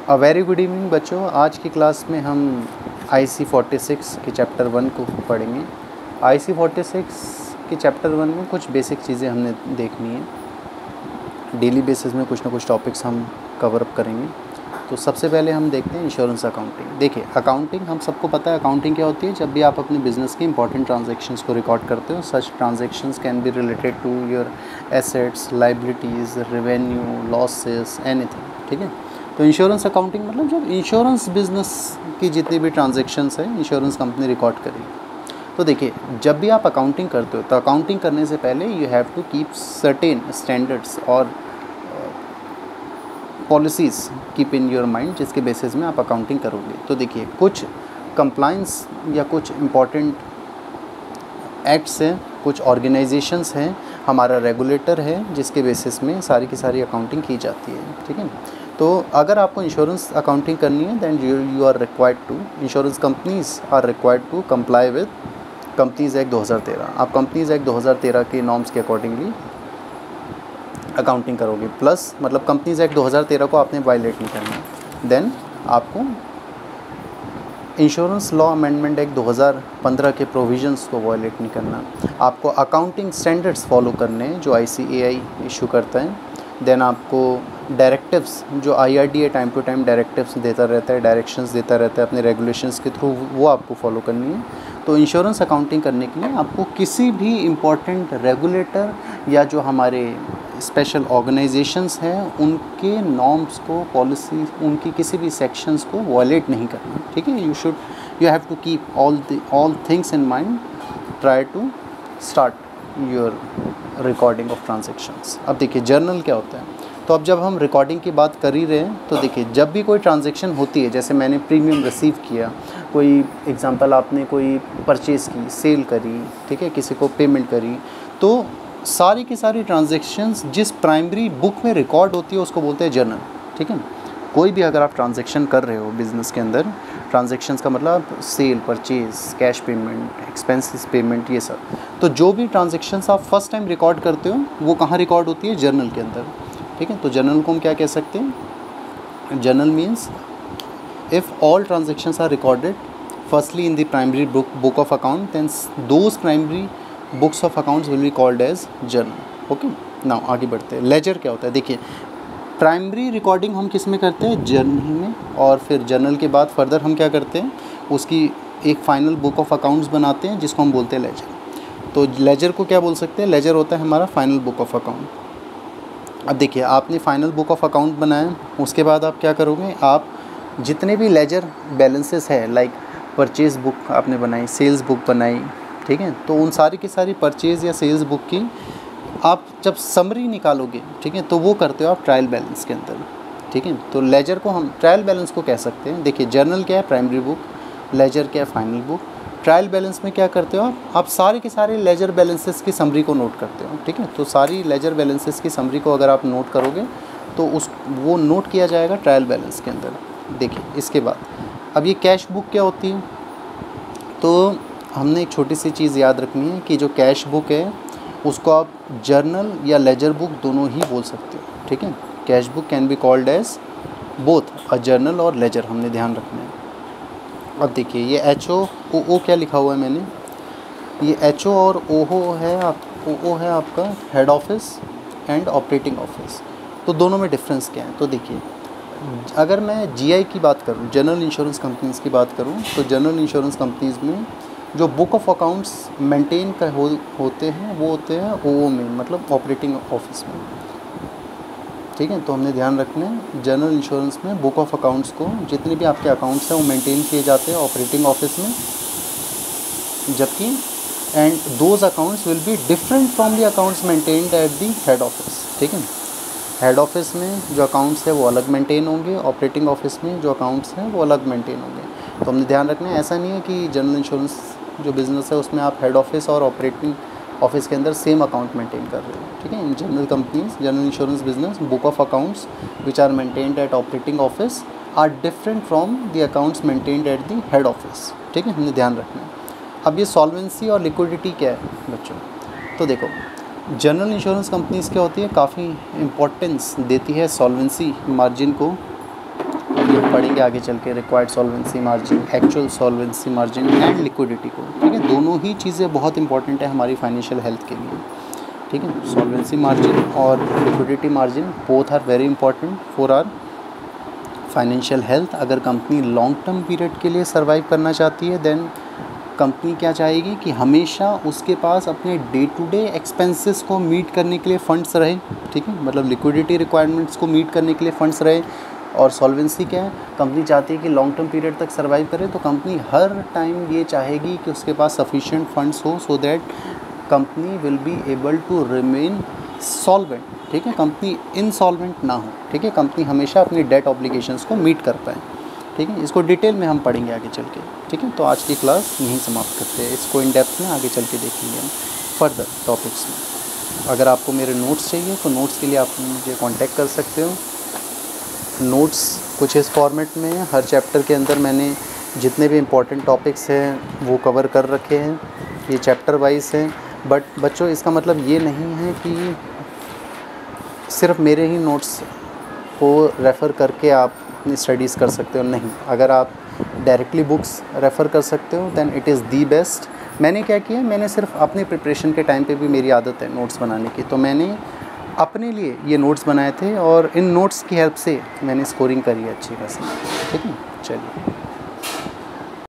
A very good evening बच्चों। आज की क्लास में हम IC 46 के चैप्टर 1 को पढ़ेंगे। IC 46 के चैप्टर 1 में कुछ बेसिक चीज़ें हमने देखनी है। डेली बेसिस में कुछ ना कुछ टॉपिक्स हम कवर अप करेंगे। तो सबसे पहले हम देखते हैं इंश्योरेंस अकाउंटिंग। देखिए, अकाउंटिंग हम सबको पता है अकाउंटिंग क्या होती है। जब भी आप अपने बिजनेस के इंपॉर्टेंट ट्रांजैक्शंस को रिकॉर्ड करते हो, such transactions can be related to your assets, liabilities, revenue, losses, anything. ठीक है। तो इंश्योरेंस अकाउंटिंग मतलब जब इंश्योरेंस बिजनेस की जितनी भी ट्रांजैक्शंस है इंश्योरेंस कंपनी रिकॉर्ड करेगी। तो देखिए, जब भी आप अकाउंटिंग करते हो तो अकाउंटिंग करने से पहले you have to keep certain standards और policies keep in your mind, जिसके बेसिस में आप अकाउंटिंग करोगे। तो देखिए, कुछ कंप्लाइंस या कुछ इम्पॉर्टेंट एक्ट्स हैं, कुछ ऑर्गेनाइजेशंस हैं, हमारा रेगुलेटर है, जिसके बेसिस में सारी की सारी अकाउंटिंग की जाती है। ठीक है। तो अगर आपको इंश्योरेंस अकाउंटिंग करनी है then you are required to, insurance companies are required to comply with companies act 2013। आप कंपनीज़ एक्ट 2013 के नॉर्म्स के अकॉर्डिंगली अकाउंटिंग करोगे। प्लस मतलब कंपनीज़ एक्ट 2013 को आपने वायलेट नहीं करना। देन आपको इंश्योरेंस लॉ अमेंडमेंट एक्ट 2015 के प्रोविजंस को वायलेट नहीं करना। आपको अकाउंटिंग स्टैंडर्ड्स फॉलो करने हैं जो ICAI इशू करता है। देन आपको डायरेक्टिव्स जो IRDA time to time directives देता रहता है, डायरेक्शंस देता रहता है अपने रेगुलेशंस के थ्रू, वो आपको फॉलो करनी है। तो इंश्योरेंस अकाउंटिंग करने के लिए आपको किसी भी इम्पॉर्टेंट रेगुलेटर या जो हमारे स्पेशल ऑर्गेनाइजेशंस हैं उनके नॉर्म्स को, पॉलिसी, उनकी किसी भी सेक्शंस को वायलेट नहीं करना। ठीक है। You have to keep all things in mind, try to start your recording of transactions. अब देखिए, जर्नल क्या होता है। तो अब जब हम रिकॉर्डिंग की बात कर ही रहे हैं तो देखिए, जब भी कोई ट्रांजैक्शन होती है, जैसे मैंने प्रीमियम रिसीव किया, कोई एग्जांपल आपने कोई परचेज़ की, सेल करी, ठीक है, किसी को पेमेंट करी, तो सारी की सारी ट्रांजैक्शंस जिस प्राइमरी बुक में रिकॉर्ड होती है उसको बोलते हैं जर्नल। ठीक है। कोई भी अगर आप ट्रांजैक्शन कर रहे हो बिज़नेस के अंदर, ट्रांजैक्शंस का मतलब sale, purchase, cash payment, expenses payment, ये सब, तो जो भी ट्रांजैक्शंस आप फर्स्ट टाइम रिकॉर्ड करते हो वो कहाँ रिकॉर्ड होती है? जर्नल के अंदर। ठीक है। तो जर्नल को हम क्या कह सकते हैं? Journal means if all transactions are recorded firstly in the primary book of account, then those primary books of accounts will be called as journal. Okay. Now आगे बढ़ते हैं। लेजर क्या होता है? देखिए, प्राइमरी रिकॉर्डिंग हम किस में करते हैं? जर्नल में। और फिर जर्नल के बाद फर्दर हम क्या करते हैं? उसकी एक फाइनल बुक ऑफ अकाउंट्स बनाते हैं जिसको हम बोलते हैं लेजर। तो लेजर को क्या बोल सकते हैं? लेजर होता है हमारा फाइनल बुक ऑफ अकाउंट। अब देखिए, आपने फाइनल बुक ऑफ अकाउंट बनाया, उसके बाद आप क्या करोगे? आप जितने भी लेजर बैलेंसेस है, लाइक परचेज़ बुक आपने बनाई, सेल्स बुक बनाई, ठीक है, तो उन सारी की सारी परचेज़ या सेल्स बुक की आप जब समरी निकालोगे, ठीक है, तो वो करते हो आप ट्रायल बैलेंस के अंदर। ठीक है। तो लेजर को हम ट्रायल बैलेंस को कह सकते हैं। देखिए, जर्नल क्या है? Primary book. लेजर क्या है? Final book. ट्रायल बैलेंस में क्या करते हो आप सारे के सारे लेजर बैलेंसेस की समरी को नोट करते हो। ठीक है। तो सारी लेजर बैलेंसेस की समरी को अगर आप नोट करोगे तो वो नोट किया जाएगा ट्रायल बैलेंस के अंदर। देखिए, इसके बाद अब ये कैश बुक क्या होती है? तो हमने एक छोटी सी चीज़ याद रखनी है कि जो कैश बुक है उसको आप जर्नल या लेजर बुक दोनों ही बोल सकते हो। ठीक है। Cash book can be called as both a journal और लेजर, हमने ध्यान रखना है। अब देखिए, ये HO क्या लिखा हुआ है मैंने? ये HO और OO है OO है आपका head office and operating office. तो दोनों में डिफरेंस क्या है? तो देखिए, अगर मैं GI की बात करूँ, जनरल इंश्योरेंस कंपनीज़ की बात करूँ, तो जनरल इंश्योरेंस कंपनीज़ में जो बुक ऑफ अकाउंट्स मेंटेन होते हैं वो होते हैं OO में, मतलब ऑपरेटिंग ऑफिस में। ठीक है। तो हमने ध्यान रखना है, जनरल इंश्योरेंस में बुक ऑफ अकाउंट्स को, जितने भी आपके अकाउंट्स हैं वो मेंटेन किए जाते हैं ऑपरेटिंग ऑफिस में, जबकि and those accounts will be different from the accounts maintained at the head office. ठीक है। हेड ऑफिस में जो अकाउंट्स है वो अलग मेंटेन होंगे, ऑपरेटिंग ऑफिस में जो अकाउंट्स हैं वो अलग मेंटेन होंगे। तो हमने ध्यान रखना है, ऐसा नहीं है कि जनरल इंश्योरेंस जो बिज़नेस है उसमें आप हेड ऑफिस और ऑपरेटिंग ऑफिस के अंदर सेम अकाउंट मेंटेन कर रहे हो। ठीक है। In general companies, general insurance business, book of accounts which are maintained at operating office are different from the accounts maintained at the head office. ठीक है। हमने ध्यान रखना है। अब ये सॉल्वेंसी और लिक्विडिटी क्या है बच्चों? तो देखो, जनरल इंश्योरेंस कंपनीज़ क्या होती है, काफ़ी इम्पोर्टेंस देती है सॉल्वेंसी मार्जिन को अभी हम पढ़ेंगे आगे चल के required solvency margin, actual solvency margin and liquidity को, ठीक है। दोनों ही चीज़ें बहुत इंपॉर्टेंट है हमारी फाइनेंशियल हेल्थ के लिए, ठीक है। सॉल्वेंसी मार्जिन और liquidity margin both are very important for our financial health. अगर कंपनी लॉन्ग टर्म पीरियड के लिए सर्वाइव करना चाहती है देन कंपनी क्या चाहेगी कि हमेशा उसके पास अपने डे टू डे एक्सपेंसेस को मीट करने के लिए फ़ंड्स रहे, ठीक है। मतलब लिक्विडिटी रिक्वायरमेंट्स को मीट करने के लिए फ़ंड्स रहे। और सॉल्वेंसी क्या है, कंपनी चाहती है कि लॉन्ग टर्म पीरियड तक सर्वाइव करे, तो कंपनी हर टाइम ये चाहेगी कि उसके पास सफिशिएंट फंड्स हो so that company will be able to remain solvent, ठीक है। कंपनी इनसॉल्वेंट ना हो, ठीक है। कंपनी हमेशा अपनी डेट ऑब्लिगेशंस को मीट कर पाए, ठीक है। इसको डिटेल में हम पढ़ेंगे आगे चल के, ठीक है। तो आज की क्लास यहीं समाप्त करते हैं, इसको इन डेप्थ में आगे चल के देखेंगे हम फर्दर टॉपिक्स में। अगर आपको मेरे नोट्स चाहिए तो नोट्स के लिए आप मुझे कांटेक्ट कर सकते हो। नोट्स कुछ इस फॉर्मेट में है, हर चैप्टर के अंदर मैंने जितने भी इम्पोर्टेंट टॉपिक्स हैं वो कवर कर रखे हैं, ये चैप्टर वाइज हैं। बट बच्चों इसका मतलब ये नहीं है कि सिर्फ मेरे ही नोट्स को रेफ़र करके आप अपनी स्टडीज़ कर सकते हो, नहीं। अगर आप डायरेक्टली बुक्स रेफ़र कर सकते हो then it is the best. मैंने क्या किया, मैंने सिर्फ अपनी प्रिपरेशन के टाइम पे भी मेरी आदत है नोट्स बनाने की, तो मैंने अपने लिए ये नोट्स बनाए थे और इन नोट्स की हेल्प से मैंने स्कोरिंग करी है अच्छी खासी, ठीक है। चलिए।